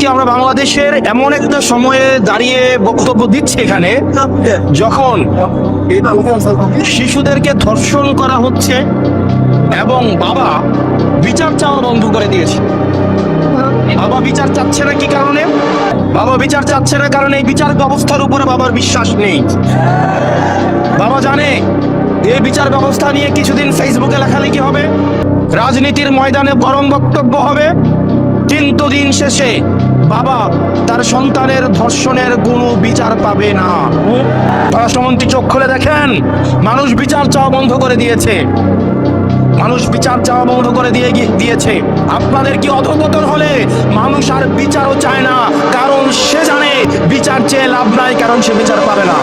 কি আমরা বাংলাদেশের এমন একটা সময়ে দাঁড়িয়ে বক্তব্য দিচ্ছি এখানে, যখন শিশুদেরকে ধর্ষণ করা হচ্ছে এবং বাবা বিচার চাওয়া বন্ধ করে দিয়েছে। বাবা বিচার চাচ্ছে না কি কারণে? বাবা বিচার চাচ্ছে না কারণ এই বিচার ব্যবস্থার উপরে বাবার বিশ্বাস নেই। বাবা জানে এই বিচার ব্যবস্থা নিয়ে কিছুদিন ফেসবুকে লেখালেখি হবে, রাজনীতির ময়দানে গরম বক্তব্য হবে, কিন্তু দিন শেষে বাবা তার সন্তানের ধর্ষণের কোনো বিচার পাবে না। পররাষ্ট্রমন্ত্রী চোখ খুলে দেখেন, মানুষ বিচার চাওয়া বন্ধ করে দিয়েছে। মানুষ বিচার চাওয়া বন্ধ করে দিয়েছে। আপনাদের কি অধঃপতন হলে মানুষ আর বিচারও চায় না, কারণ সে জানে বিচার চেয়ে লাভ নাই, কারণ সে বিচার পাবে না।